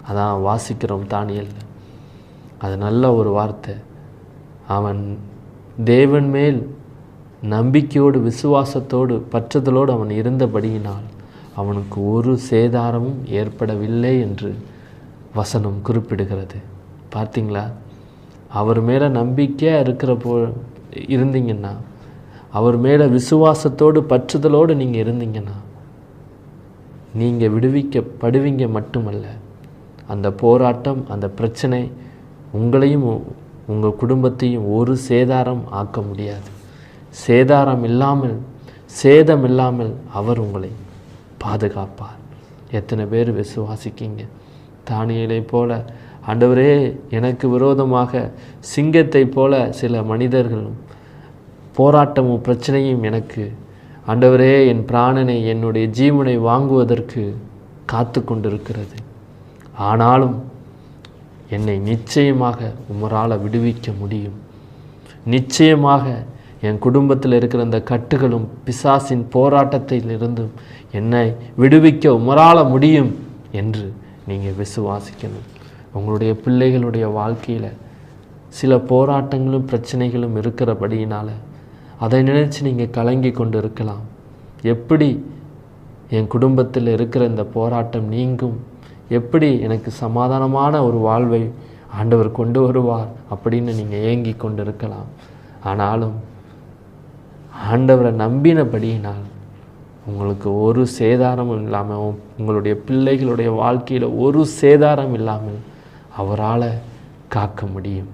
அதான் வாசிக்கிறோம் தானியேல். அது நல்ல ஒரு வார்த்தை. அவன் தேவன் மேல் நம்பிக்கையோடு விசுவாசத்தோடு பற்றுதலோடு அவன் இருந்தபடியினால் அவனுக்கு ஒரு சேதாரமும் ஏற்படவில்லை என்று வசனம் குறிப்பிடுகிறது. பார்த்தீங்களா? அவர் மேலே நம்பிக்கையாக இருந்தீங்கன்னா, அவர் மேலே விசுவாசத்தோடு பற்றுதலோடு நீங்கள் இருந்தீங்கன்னா, நீங்கள் விடுவிக்கப்படுவீங்க மட்டுமல்ல, அந்த போராட்டம், அந்த பிரச்சனை உங்களையும் உங்கள் குடும்பத்தையும் ஒரு சேதாரம் ஆக்க முடியாது. சேதாரம் இல்லாமல், சேதம் இல்லாமல் அவர் உங்களை பாதுகாப்பார். எத்தனை பேர் விசுவாசிக்கிங்க? தானியேலை போல, ஆண்டவரே எனக்கு விரோதமாக சிங்கத்தை போல சில மனிதர்களும் போராட்டமும் பிரச்சனையும் எனக்கு, ஆண்டவரே என் பிராணனை என்னுடைய ஜீவனை வாங்குவதற்கு காத்து கொண்டிருக்கிறது. ஆனாலும் என்னை நிச்சயமாக உமரால் விடுவிக்க முடியும். நிச்சயமாக என் குடும்பத்தில் இருக்கிற அந்த கட்டுகளும் பிசாசின் போராட்டத்திலிருந்தும் என்னை விடுவிக்க உமரால் முடியும் என்று நீங்கள் விசுவாசிக்கணும். உங்களுடைய பிள்ளைகளுடைய வாழ்க்கையில் சில போராட்டங்களும் பிரச்சனைகளும் இருக்கிறபடியினால் அதை நினைச்சு நீங்கள் கலங்கி கொண்டு இருக்கலாம். எப்படி என் குடும்பத்தில் இருக்கிற இந்த போராட்டம் நீங்கும், எப்படி எனக்கு சமாதானமான ஒரு வாழ்வை ஆண்டவர் கொண்டு வருவார் அப்படின்னு நீங்கள் ஏங்கி கொண்டு இருக்கலாம். ஆனாலும் ஆண்டவரை நம்பினபடியினால் உங்களுக்கு ஒரு சேதாரமும் இல்லாமல், உங்களுடைய பிள்ளைகளுடைய வாழ்க்கையில் ஒரு சேதாரம் இல்லாமல் அவரால் காக்க முடியும்.